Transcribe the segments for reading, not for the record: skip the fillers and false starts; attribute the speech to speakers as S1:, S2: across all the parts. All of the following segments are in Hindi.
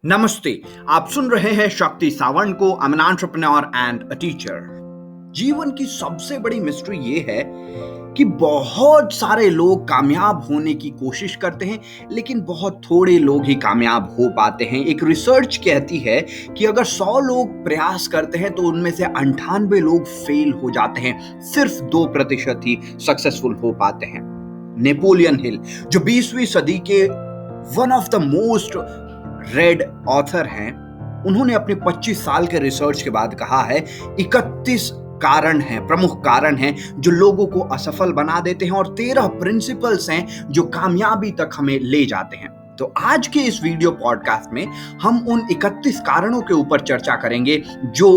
S1: नमस्ते। आप सुन रहे हैं शक्ति सावंत को। I am an entrepreneur and a teacher. जीवन की सबसे बड़ी मिस्ट्री ये है कि बहुत सारे लोग कामयाब होने की कोशिश करते हैं, लेकिन बहुत थोड़े लोग ही कामयाब हो पाते हैं। एक रिसर्च कहती है कि अगर 100 लोग प्रयास करते हैं तो उनमें से 98 लोग फेल हो जाते हैं, सिर्फ 2% ही सक्सेसफुल हो पाते हैं। नेपोलियन हिल, जो 20वीं सदी के one of the most red author हैं, उन्होंने अपने 25 साल के रिसर्च के बाद कहा है 31 कारण हैं, प्रमुख कारण हैं जो लोगों को असफल बना देते हैं, और 13 प्रिंसिपल्स हैं जो कामयाबी तक हमें ले जाते हैं। तो आज के इस वीडियो पॉडकास्ट में हम उन 31 कारणों के ऊपर चर्चा करेंगे जो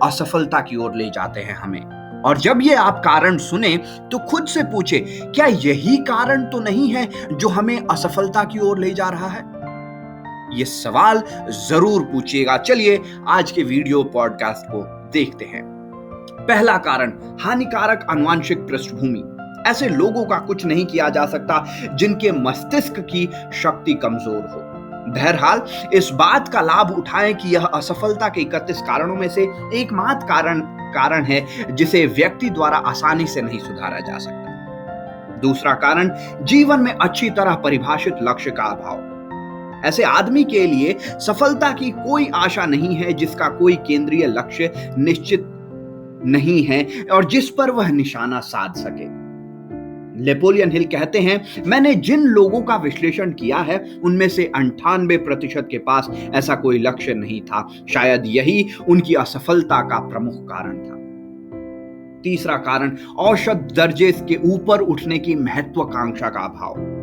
S1: असफलता की ओर ले जाते हैं हमें। और जब ये आप कारण सुने तो खुद से पूछे, क्या यही कारण तो नहीं है जो हमें असफलता की ओर ले जा रहा है? ये सवाल जरूर पूछिएगा। चलिए आज के वीडियो पॉडकास्ट को देखते हैं। पहला कारण, हानिकारक आनुवंशिक पृष्ठभूमि। ऐसे लोगों का कुछ नहीं किया जा सकता जिनके मस्तिष्क की शक्ति कमजोर हो। बहरहाल इस बात का लाभ उठाएं कि यह असफलता के 31 कारणों में से एकमात्र कारण है जिसे व्यक्ति द्वारा आसानी से नहीं सुधारा जा सकता। दूसरा कारण, जीवन में अच्छी तरह परिभाषित लक्ष्य का अभाव। ऐसे आदमी के लिए सफलता की कोई आशा नहीं है जिसका कोई केंद्रीय लक्ष्य निश्चित नहीं है और जिस पर वह निशाना साध सके। नेपोलियन हिल कहते हैं, मैंने जिन लोगों का विश्लेषण किया है उनमें से 98% के पास ऐसा कोई लक्ष्य नहीं था। शायद यही उनकी असफलता का प्रमुख कारण था। तीसरा कारण, औसत दर्जे के ऊपर उठने की महत्वाकांक्षा का अभाव।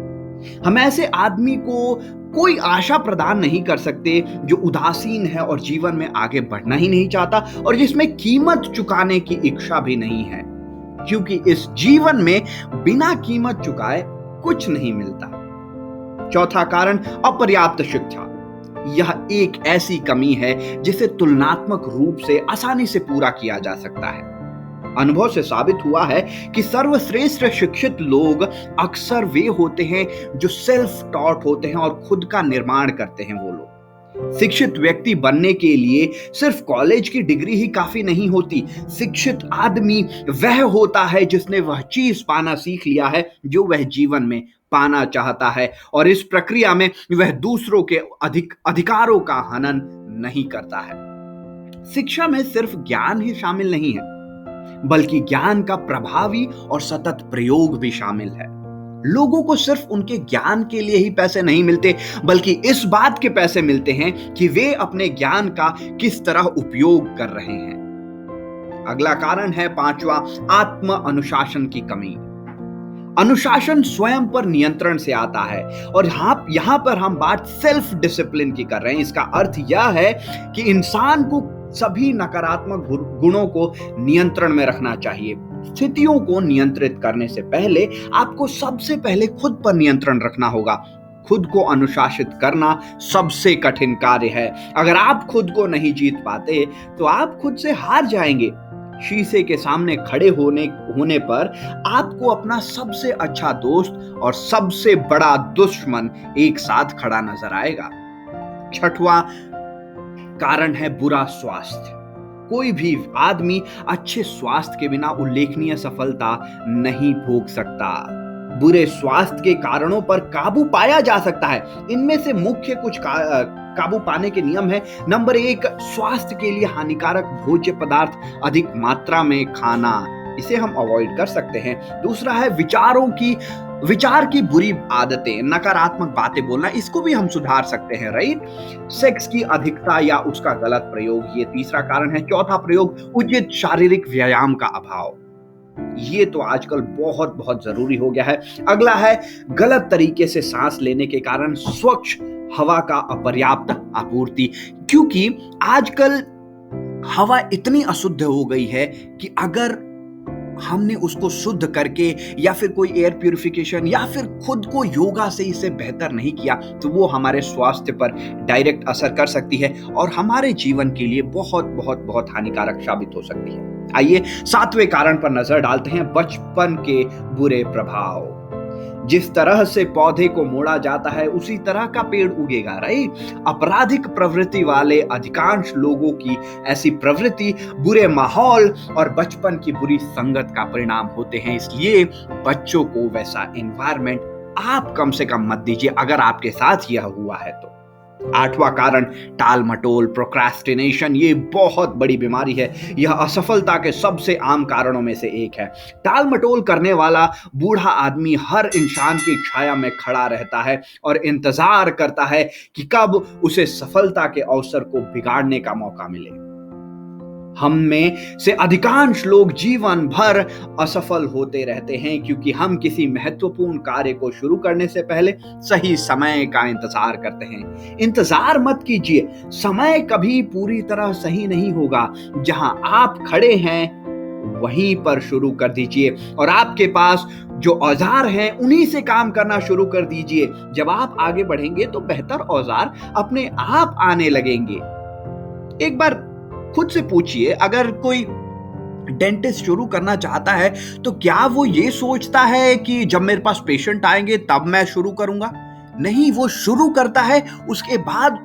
S1: हम ऐसे आदमी को कोई आशा प्रदान नहीं कर सकते जो उदासीन है और जीवन में आगे बढ़ना ही नहीं चाहता और जिसमें कीमत चुकाने की इच्छा भी नहीं है, क्योंकि इस जीवन में बिना कीमत चुकाए कुछ नहीं मिलता। चौथा कारण, अपर्याप्त शिक्षा। यह एक ऐसी कमी है जिसे तुलनात्मक रूप से आसानी से पूरा किया जा सकता है। अनुभव से साबित हुआ है कि सर्वश्रेष्ठ शिक्षित लोग अक्सर वे होते हैं जो सेल्फ टॉट होते हैं और खुद का निर्माण करते हैं। वो लोग शिक्षित व्यक्ति बनने के लिए सिर्फ कॉलेज की डिग्री ही काफी नहीं होती। शिक्षित आदमी वह होता है जिसने वह चीज पाना सीख लिया है जो वह जीवन में पाना चाहता है, और इस प्रक्रिया में वह दूसरों के अधिकारों का हनन नहीं करता है। शिक्षा में सिर्फ ज्ञान ही शामिल नहीं है, बल्कि ज्ञान का प्रभावी और सतत प्रयोग भी शामिल है। लोगों को सिर्फ उनके ज्ञान के लिए ही पैसे नहीं मिलते, बल्कि इस बात के पैसे मिलते हैं कि वे अपने ज्ञान का किस तरह उपयोग कर रहे हैं। अगला कारण है पांचवा, आत्म अनुशासन की कमी। अनुशासन स्वयं पर नियंत्रण से आता है, और यहां पर हम बात सेल्फ डिसिप्लिन की कर रहे हैं। इसका अर्थ यह है कि इंसान को सभी नकारात्मक गुणों को नियंत्रण में रखना चाहिए। स्थितियों को नियंत्रित करने से पहले आपको सबसे पहले खुद पर नियंत्रण रखना होगा। खुद को अनुशासित करना सबसे कठिन कार्य है। अगर आप खुद को नहीं जीत पाते तो आप खुद से हार जाएंगे। शीशे के सामने खड़े होने पर आपको अपना सबसे अच्छा दोस्त और सबसे बड़ा दुश्मन एक साथ खड़ा नजर आएगा। छठवां कारण है बुरा स्वास्थ्य। कोई भी आदमी अच्छे स्वास्थ्य के बिना उल्लेखनीय सफलता नहीं भोग सकता। बुरे स्वास्थ्य के कारणों पर काबू पाया जा सकता है। इनमें से मुख्य कुछ काबू पाने के नियम है। नंबर 1, स्वास्थ्य के लिए हानिकारक भोज्य पदार्थ अधिक मात्रा में खाना, इसे हम अवॉइड कर सकते हैं। दूसरा है विचार की बुरी आदतें, नकारात्मक बातें बोलना, इसको भी हम सुधार सकते हैं, राइट। सेक्स की अधिकता या उसका गलत प्रयोग, ये तीसरा कारण है। चौथा प्रयोग, उचित शारीरिक व्यायाम का अभाव। ये तो आजकल बहुत बहुत जरूरी हो गया है। अगला है गलत तरीके से सांस लेने के कारण स्वच्छ हवा का अपर्याप्त आपूर्ति, क्योंकि आजकल हवा इतनी अशुद्ध हो गई है कि अगर हमने उसको शुद्ध करके या फिर कोई एयर प्यूरिफिकेशन या फिर खुद को योगा से इसे बेहतर नहीं किया तो वो हमारे स्वास्थ्य पर डायरेक्ट असर कर सकती है और हमारे जीवन के लिए बहुत बहुत बहुत हानिकारक साबित हो सकती है। आइए 7वें कारण पर नजर डालते हैं, बचपन के बुरे प्रभाव। जिस तरह से पौधे को मोड़ा जाता है उसी तरह का पेड़ उगेगा, राइट। आपराधिक प्रवृत्ति वाले अधिकांश लोगों की ऐसी प्रवृत्ति बुरे माहौल और बचपन की बुरी संगत का परिणाम होते हैं। इसलिए बच्चों को वैसा एनवायरनमेंट आप कम से कम मत दीजिए अगर आपके साथ यह हुआ है तो। आठवां कारण, टाल मटोल, प्रोक्रास्टिनेशन। ये बहुत बड़ी बीमारी है। यह असफलता के सबसे आम कारणों में से एक है। टाल मटोल करने वाला बूढ़ा आदमी हर इंसान की छाया में खड़ा रहता है और इंतजार करता है कि कब उसे सफलता के अवसर को बिगाड़ने का मौका मिले। हम में से अधिकांश लोग जीवन भर असफल होते रहते हैं क्योंकि हम किसी महत्वपूर्ण कार्य को शुरू करने से पहले सही समय का इंतजार करते हैं। इंतजार मत कीजिए, समय कभी पूरी तरह सही नहीं होगा। जहां आप खड़े हैं वहीं पर शुरू कर दीजिए और आपके पास जो औजार हैं उन्हीं से काम करना शुरू कर दीजिए। जब आप आगे बढ़ेंगे तो बेहतर औजार अपने आप आने लगेंगे। एक बार खुद से पूछिए, अगर कोई डेंटिस्ट शुरू करना चाहता है तो क्या वो ये सोचता है कि जब मेरे पास पेशेंट आएंगे तब मैं शुरू करूंगा? नहीं, वो शुरू करता है, उसके बाद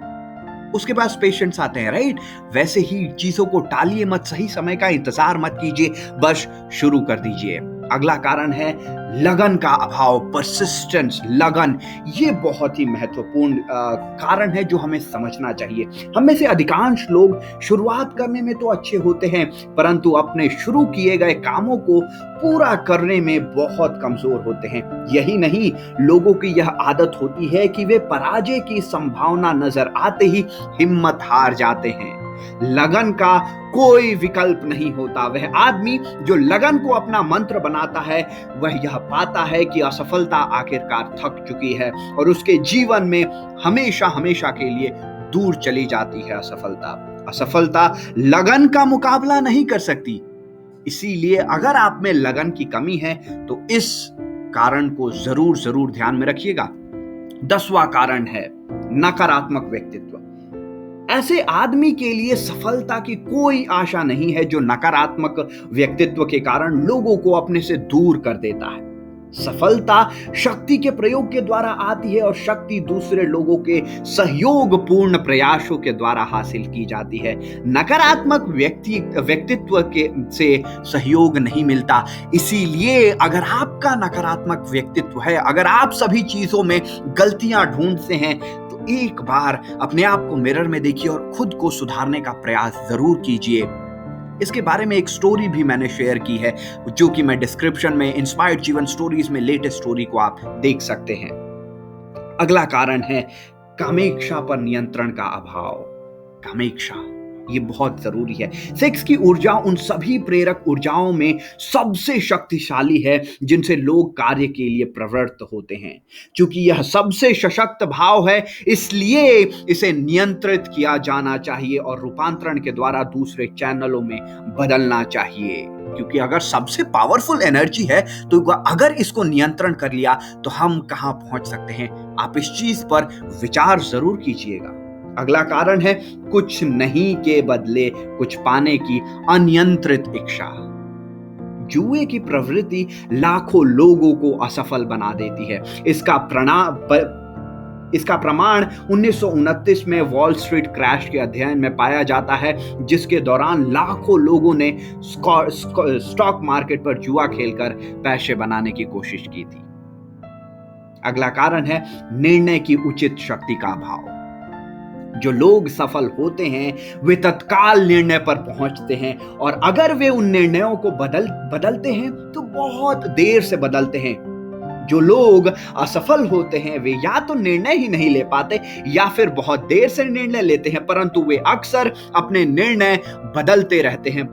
S1: उसके पास पेशेंट्स आते हैं, राइट। वैसे ही चीजों को टालिए मत, सही समय का इंतजार मत कीजिए, बस शुरू कर दीजिए। अगला कारण है लगन का अभाव, परसिस्टेंस, लगन। ये बहुत ही महत्वपूर्ण कारण है जो हमें समझना चाहिए। हम में से अधिकांश लोग शुरुआत करने में तो अच्छे होते हैं परंतु अपने शुरू किए गए कामों को पूरा करने में बहुत कमजोर होते हैं। यही नहीं, लोगों की यह आदत होती है कि वे पराजय की संभावना नजर आते ही हिम्मत हार जाते हैं। लगन का कोई विकल्प नहीं होता। वह आदमी जो लगन को अपना मंत्र बनाता है वह यह पाता है कि असफलता आखिरकार थक चुकी है और उसके जीवन में हमेशा हमेशा के लिए दूर चली जाती है। असफलता लगन का मुकाबला नहीं कर सकती। इसीलिए अगर आप में लगन की कमी है तो इस कारण को जरूर ध्यान में रखिएगा। 10वां कारण है नकारात्मक व्यक्तित्व। ऐसे आदमी के लिए सफलता की कोई आशा नहीं है जो नकारात्मक व्यक्तित्व के कारण लोगों को अपने से दूर कर देता है। सफलता शक्ति के प्रयोग के द्वारा आती है और शक्ति दूसरे लोगों के सहयोगपूर्ण प्रयासों के द्वारा हासिल की जाती है। नकारात्मक व्यक्तित्व के से सहयोग नहीं मिलता। इसीलिए अगर आपका नकारात्मक व्यक्तित्व है, अगर आप सभी चीजों में गलतियां ढूंढते हैं तो एक बार अपने आप को मिरर में देखिए और खुद को सुधारने का प्रयास जरूर कीजिए। इसके बारे में एक स्टोरी भी मैंने शेयर की है जो कि मैं डिस्क्रिप्शन में इंस्पायर्ड जीवन स्टोरीज में लेटेस्ट स्टोरी को आप देख सकते हैं। अगला कारण है कामेक्षा पर नियंत्रण का अभाव। कामेक्षा ये बहुत जरूरी है। सेक्स की ऊर्जा उन सभी प्रेरक ऊर्जाओं में सबसे शक्तिशाली है जिनसे लोग कार्य के लिए प्रवृत्त होते हैं। क्योंकि यह सबसे सशक्त भाव है इसलिए इसे नियंत्रित किया जाना चाहिए और रूपांतरण के द्वारा दूसरे चैनलों में बदलना चाहिए। क्योंकि अगर सबसे पावरफुल एनर्जी है तो अगर इसको नियंत्रण कर लिया तो हम कहां पहुंच सकते हैं। आप इस चीज पर विचार जरूर कीजिएगा। अगला कारण है कुछ नहीं के बदले कुछ पाने की अनियंत्रित इच्छा। जुए की प्रवृत्ति लाखों लोगों को असफल बना देती है। इसका प्रमाण 1929 में वॉल स्ट्रीट क्रैश के अध्ययन में पाया जाता है जिसके दौरान लाखों लोगों ने स्टॉक मार्केट पर जुआ खेलकर पैसे बनाने की कोशिश की थी। अगला कारण है निर्णय की उचित शक्ति का अभाव। जो लोग सफल होते हैं वे तत्काल निर्णय पर पहुंचते हैं और अगर वे उन निर्णयों को बदलते हैं तो बहुत देर से बदलते हैं। जो लोग असफल होते हैं वे या तो निर्णय ही नहीं ले पाते या फिर बहुत देर से निर्णय लेते हैं परंतु वे अक्सर अपने निर्णय बदलते रहते हैं,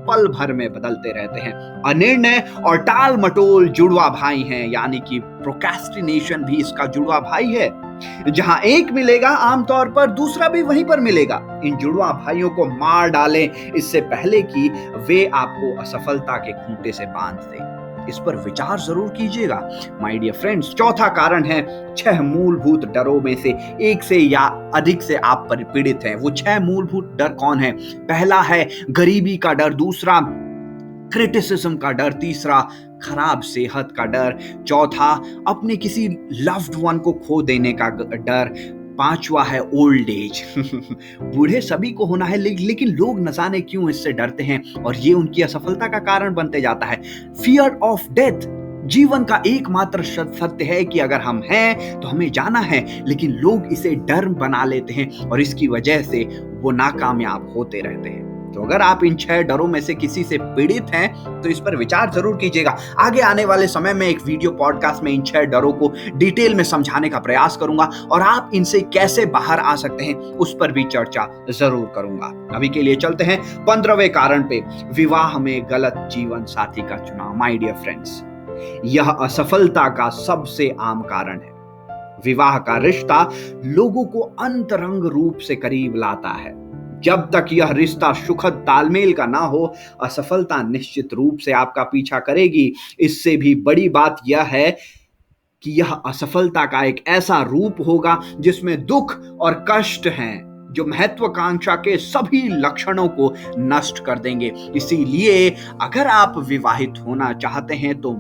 S1: पल भर में बदलते रहते हैं। अनिर्णय और टाल मटोल जुड़वा भाई हैं, यानी कि प्रोक्रेस्टिनेशन भी इसका जुड़वा भाई है। जहां एक मिलेगा आमतौर पर दूसरा भी वहीं पर मिलेगा। इन जुड़वा भाइयों को मार डालें इससे पहले कि वे आपको असफलता के खूंटे से बांध दें। इस पर विचार जरूर कीजिएगा माय डियर फ्रेंड्स। चौथा कारण है 6 मूलभूत डरों में से एक से या अधिक से आप पीड़ित हैं। वो 6 मूलभूत डर कौन है? पहला है गरीबी का डर, दूसरा क्रिटिसिज्म का डर, तीसरा खराब सेहत का डर, चौथा अपने किसी लव्ड वन को खो देने का डर, पांचवा है ओल्ड एज। बूढ़े सभी को होना है, लेकिन लोग न जाने क्यों इससे डरते हैं और ये उनकी असफलता का कारण बनते जाता है। Fear of death. जीवन का एकमात्र सत्य है कि अगर हम हैं तो हमें जाना है, लेकिन लोग इसे डर बना लेते हैं और इसकी वजह से वो नाकामयाब होते रहते हैं। तो अगर आप इन 6 डरों में से किसी से पीड़ित हैं तो इस पर विचार जरूर कीजिएगा। आगे आने वाले समय में एक वीडियो पॉडकास्ट में इन 6 डरों को डिटेल में समझाने का प्रयास करूंगा और आप इनसे कैसे बाहर आ सकते हैं उस पर भी चर्चा जरूर करूंगा। अभी के लिए चलते हैं 15वें कारण पे, विवाह में गलत जीवन साथी का चुनाव। माय डियर फ्रेंड्स, यह असफलता का सबसे आम कारण है। विवाह का रिश्ता लोगों को अंतरंग रूप से करीब लाता है। जब तक यह रिश्ता सुखद तालमेल का ना हो, असफलता निश्चित रूप से आपका पीछा करेगी। इससे भी बड़ी बात यह है कि यह असफलता का एक ऐसा रूप होगा जिसमें दुख और कष्ट हैं जो महत्वाकांक्षा के सभी लक्षणों को नष्ट कर देंगे। इसीलिए अगर आप विवाहित होना चाहते हैं तो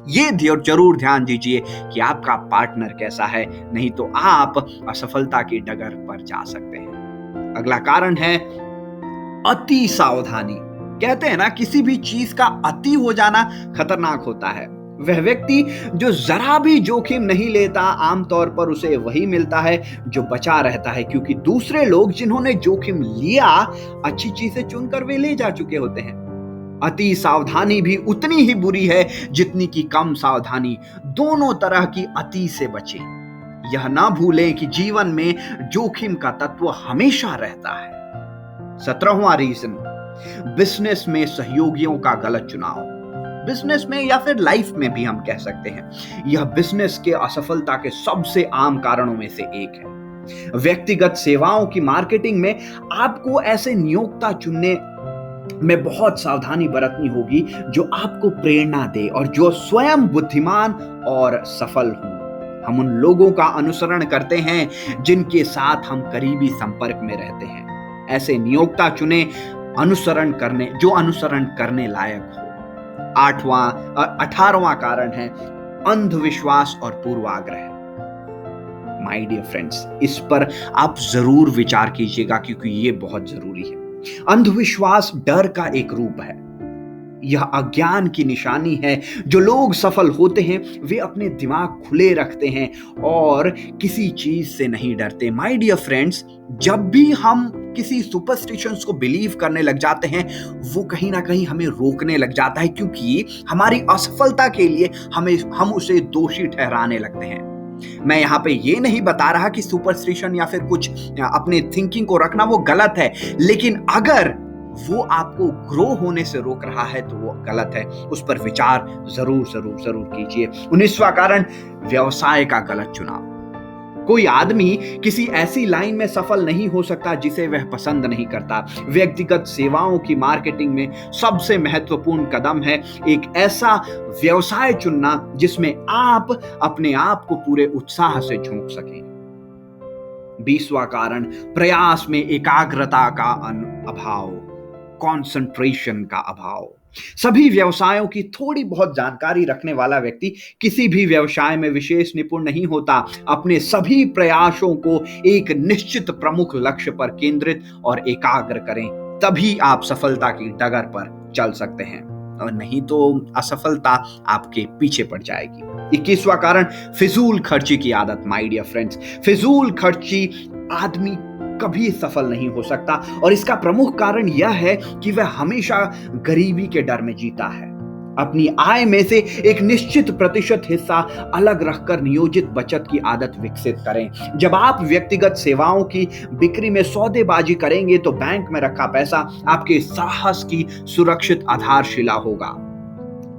S1: ये जरूर ध्यान दीजिए कि आपका पार्टनर कैसा है, नहीं तो आप असफलता की डगर पर जा सकते हैं। अगला कारण है अति सावधानी। कहते हैं ना, किसी भी चीज का अति हो जाना खतरनाक होता है। वह व्यक्ति जो जरा भी जोखिम नहीं लेता, आमतौर पर उसे वही मिलता है जो बचा रहता है, क्योंकि दूसरे लोग जिन्होंने जोखिम लिया अच्छी चीजें चुनकर वे ले जा चुके होते हैं। अति सावधानी भी उतनी ही बुरी है जितनी की कम सावधानी। दोनों तरह की अति से बचें। यह ना भूलें कि जीवन में जोखिम का तत्व हमेशा रहता है। 17वां रीजन, बिजनेस में सहयोगियों का गलत चुनाव। बिजनेस में या फिर लाइफ में भी हम कह सकते हैं, यह बिजनेस के असफलता के सबसे आम कारणों में से एक है। व्यक्तिगत सेवाओं की मार्केटिंग में आपको ऐसे नियोक्ता चुनने में बहुत सावधानी बरतनी होगी जो आपको प्रेरणा दे और जो स्वयं बुद्धिमान और सफल हो। हम उन लोगों का अनुसरण करते हैं जिनके साथ हम करीबी संपर्क में रहते हैं। ऐसे नियोक्ता चुने जो अनुसरण करने लायक हो। 18वां कारण है अंधविश्वास और पूर्वाग्रह। माय डियर फ्रेंड्स, इस पर आप जरूर विचार कीजिएगा क्योंकि ये बहुत जरूरी है। अंधविश्वास डर का एक रूप है। यह अज्ञान की निशानी है। जो लोग सफल होते हैं वे अपने दिमाग खुले रखते हैं और किसी चीज से नहीं डरते। माय डियर फ्रेंड्स, जब भी हम किसी सुपरस्टिशंस को बिलीव करने लग जाते हैं, वो कहीं ना कहीं हमें रोकने लग जाता है, क्योंकि हमारी असफलता के लिए हम उसे दोषी ठहराने लगते हैं। मैं यहाँ पे ये नहीं बता रहा कि सुपरस्टिशन या फिर कुछ अपने थिंकिंग को रखना वो गलत है, लेकिन अगर वो आपको ग्रो होने से रोक रहा है तो वो गलत है। उस पर विचार जरूर कीजिए। 19वां कारण, व्यवसाय का गलत चुनाव। कोई आदमी किसी ऐसी लाइन में सफल नहीं हो सकता जिसे वह पसंद नहीं करता। व्यक्तिगत सेवाओं की मार्केटिंग में सबसे महत्वपूर्ण कदम है एक ऐसा व्यवसाय चुनना जिसमें आप अपने आप को पूरे उत्साह से झोंक सकें। 20वां कारण, प्रयास में एकाग्रता का अभाव, कंसंट्रेशन का अभाव। सभी व्यवसायों की थोड़ी बहुत जानकारी रखने वाला व्यक्ति किसी भी व्यवसाय में विशेष निपुण नहीं होता। अपने सभी प्रयासों को एक निश्चित प्रमुख लक्ष्य पर केंद्रित और एकाग्र करें, तभी आप सफलता की डगर पर चल सकते हैं, और नहीं तो असफलता आपके पीछे पड़ जाएगी। 21वां कारण, फिजूल खर्ची की आदत। माय डियर फ्रेंड्स, फिजूल खर्ची आदमी कभी सफल नहीं हो सकता और इसका प्रमुख कारण यह है कि वह हमेशा गरीबी के डर में जीता है। अपनी आय में से एक निश्चित प्रतिशत हिस्सा अलग रखकर नियोजित बचत की आदत विकसित करें। जब आप व्यक्तिगत सेवाओं की बिक्री में सौदेबाजी करेंगे तो बैंक में रखा पैसा आपके साहस की सुरक्षित आधारशिला होगा।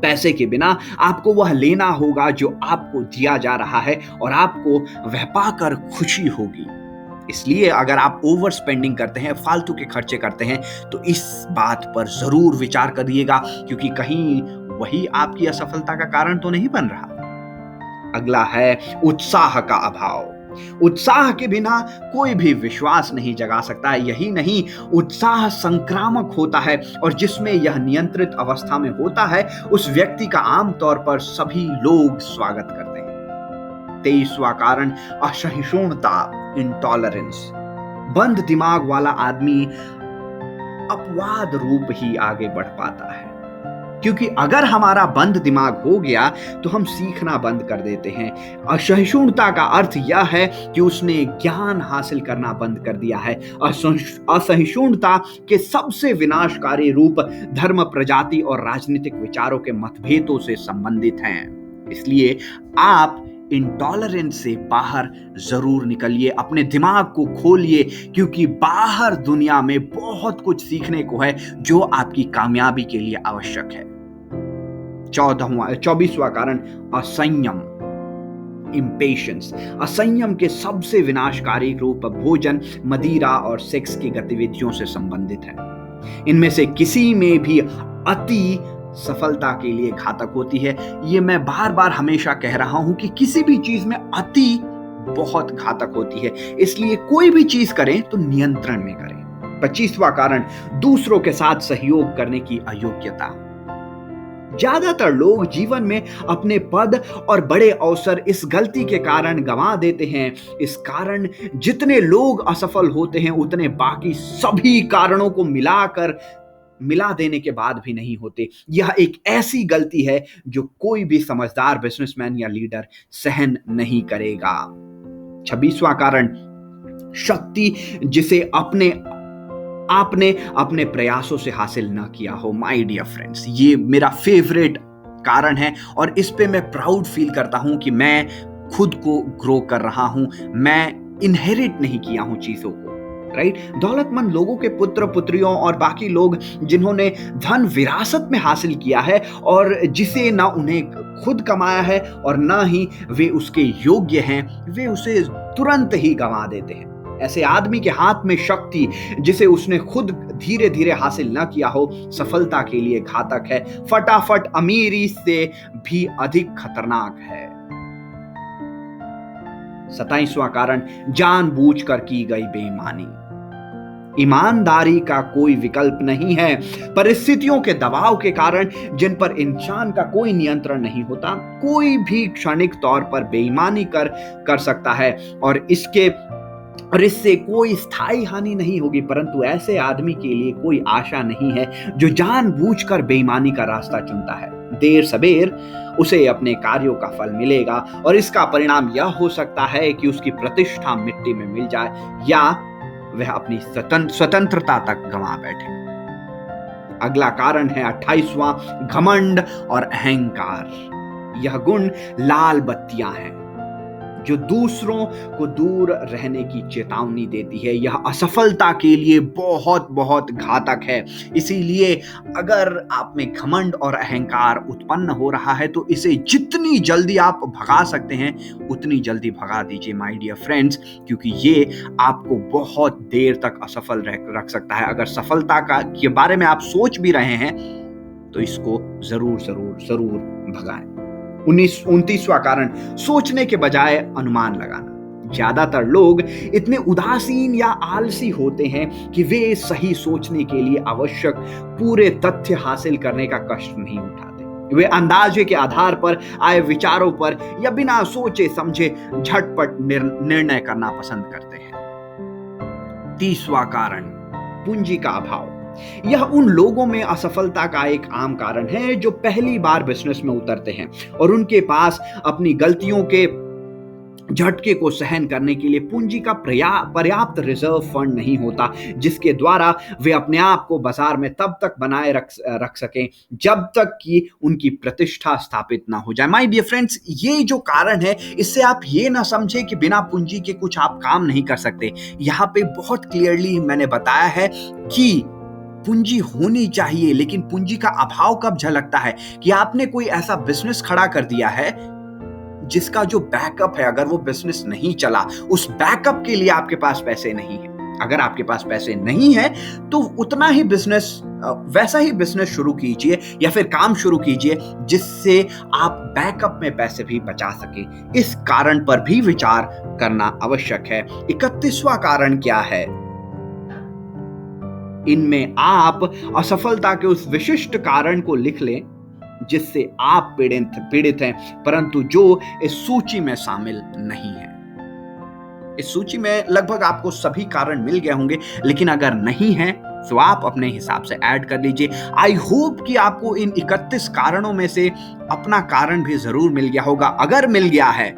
S1: पैसे के बिना आपको वह लेना होगा जो आपको दिया जा रहा है और आपको वह पाकर खुशी होगी। इसलिए अगर आप ओवर स्पेंडिंग करते हैं, फालतू के खर्चे करते हैं, तो इस बात पर जरूर विचार करिएगा, क्योंकि कहीं वही आपकी असफलता का कारण तो नहीं बन रहा। अगला है उत्साह का अभाव। उत्साह के बिना कोई भी विश्वास नहीं जगा सकता है। यही नहीं, उत्साह संक्रामक होता है और जिसमें यह नियंत्रित अवस्था में होता है उस व्यक्ति का आमतौर पर सभी लोग स्वागत करते हैं। 23वां कारण असहिष्णुता, इंटॉलरेंस। बंद दिमाग वाला आदमी अपवाद रूप ही आगे बढ़ पाता है, क्योंकि अगर हमारा बंद दिमाग हो गया तो हम सीखना बंद कर देते हैं। असहिष्णुता का अर्थ यह है कि उसने ज्ञान हासिल करना बंद कर दिया है। असहिष्णुता के सबसे विनाशकारी रूप धर्म, प्रजाति और राजनीतिक विचारों के मतभेदों से संबंधित हैं। इसलिए आप इंटॉलरेंस से बाहर जरूर निकलिए, अपने दिमाग को खोलिए, क्योंकि बाहर दुनिया में बहुत कुछ सीखने को है जो आपकी कामयाबी के लिए आवश्यक है। 24वां कारण असंयम, इम्पेशंस। असंयम के सबसे विनाशकारी रूप भोजन, मदिरा और सेक्स की गतिविधियों से संबंधित है। इनमें से किसी में भी अति सफलता के लिए घातक होती है। ये मैं बार बार हमेशा कह रहा हूं कि किसी भी चीज में अति बहुत घातक होती है, इसलिए कोई भी चीज करें तो नियंत्रण में करें। 25वां कारण दूसरों के साथ सहयोग करने की अयोग्यता। ज्यादातर लोग जीवन में अपने पद और बड़े अवसर इस गलती के कारण गंवा देते हैं। इस कारण जितने लोग असफल होते हैं उतने बाकी सभी कारणों को मिला देने के बाद भी नहीं होते। यह एक ऐसी गलती है जो कोई भी समझदार बिजनेसमैन या लीडर सहन नहीं करेगा। 26वां कारण शक्ति जिसे आपने अपने प्रयासों से हासिल ना किया हो। माय डियर फ्रेंड्स, ये मेरा फेवरेट कारण है और इस पे मैं प्राउड फील करता हूं कि मैं खुद को ग्रो कर रहा हूं। मैं इनहेरिट नहीं किया हूं चीजों को, राइट? दौलतमंद लोगों के पुत्र पुत्रियों और बाकी लोग जिन्होंने धन विरासत में हासिल किया है और जिसे ना उन्हें खुद कमाया है और ना ही वे उसके योग्य हैं, वे उसे तुरंत ही गंवा देते हैं। ऐसे आदमी के हाथ में शक्ति जिसे उसने खुद धीरे धीरे हासिल न किया हो सफलता के लिए घातक है, फटाफट अमीरी से भी अधिक खतरनाक है। 27वां कारण जानबूझकर की गई बेईमानी। ईमानदारी का कोई विकल्प नहीं है। परिस्थितियों के दबाव के कारण जिन पर इंसान का कोई नियंत्रण नहीं होता, कोई भी क्षणिक तौर पर बेईमानी कर सकता है और इससे कोई स्थायी हानि नहीं होगी, परंतु ऐसे आदमी के लिए कोई आशा नहीं है जो जानबूझकर बेईमानी का रास्ता चुनता है। देर सबेर उसे अपने कार्यों का फल मिलेगा और इसका परिणाम यह हो सकता है कि उसकी प्रतिष्ठा मिट्टी में मिल जाए या वह अपनी स्वतंत्रता तक गंवा बैठे। अगला कारण है 28वां, घमंड और अहंकार। यह गुण लाल बत्तियां हैं जो दूसरों को दूर रहने की चेतावनी देती है। यह असफलता के लिए बहुत बहुत घातक है। इसीलिए अगर आप में घमंड और अहंकार उत्पन्न हो रहा है तो इसे जितनी जल्दी आप भगा सकते हैं उतनी जल्दी भगा दीजिए माय डियर फ्रेंड्स, क्योंकि ये आपको बहुत देर तक असफल रख सकता है। अगर सफलता के बारे में आप सोच भी रहे हैं तो इसको जरूर जरूर जरूर भगाएं। 29वां कारण सोचने के बजाय अनुमान लगाना। ज्यादातर लोग इतने उदासीन या आलसी होते हैं कि वे सही सोचने के लिए आवश्यक पूरे तथ्य हासिल करने का कष्ट नहीं उठाते। वे अंदाजे के आधार पर आए विचारों पर या बिना सोचे समझे झटपट निर्णय करना पसंद करते हैं। 30वां कारण पूंजी का अभाव। यह उन लोगों में असफलता का एक आम कारण है जो पहली बार बिजनेस में उतरते हैं और उनके पास अपनी गलतियों के झटके को सहन करने के लिए पूंजी का पर्याप्त रिजर्व फंड नहीं होता जिसके द्वारा वे अपने आप को बाजार में तब तक बनाए रख सकें जब तक कि उनकी प्रतिष्ठा स्थापित ना हो जाए। माय डियर फ्रेंड्स, ये जो कारण है इससे आप ये ना समझे कि बिना पूंजी के कुछ आप काम नहीं कर सकते। यहाँ पे बहुत क्लियरली मैंने बताया है कि पूंजी होनी चाहिए, लेकिन पूंजी का अभाव कब झलकता है कि आपने कोई ऐसा बिजनेस खड़ा कर दिया है जिसका जो बैकअप है, अगर वो बिजनेस नहीं चला उस बैकअप के लिए आपके पास पैसे नहीं है। अगर आपके पास पैसे नहीं है तो उतना ही बिजनेस वैसा ही बिजनेस शुरू कीजिए या फिर काम शुरू कीजिए जिससे आप बैकअप में पैसे भी बचा सकें। इस कारण पर भी विचार करना आवश्यक है। 31वां कारण क्या है? इनमें आप असफलता के उस विशिष्ट कारण को लिख लें जिससे आप पीड़ित हैं, परंतु जो इस सूची में शामिल नहीं है। इस सूची में लगभग आपको सभी कारण मिल गए होंगे, लेकिन अगर नहीं है तो आप अपने हिसाब से ऐड कर लीजिए। आई होप कि आपको इन 31 कारणों में से अपना कारण भी जरूर मिल गया होगा। अगर मिल गया है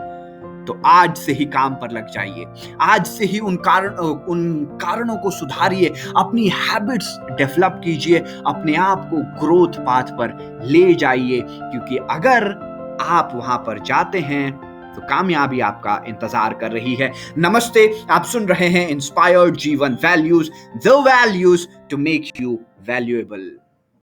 S1: तो आज से ही काम पर लग जाइए। आज से ही उन कारणों को सुधारिए, अपनी हैबिट्स डेवलप कीजिए, अपने आप को ग्रोथ पाथ पर ले जाइए, क्योंकि अगर आप वहां पर जाते हैं तो कामयाबी आपका इंतजार कर रही है। नमस्ते, आप सुन रहे हैं इंस्पायर्ड जीवन values, the values to make you valuable.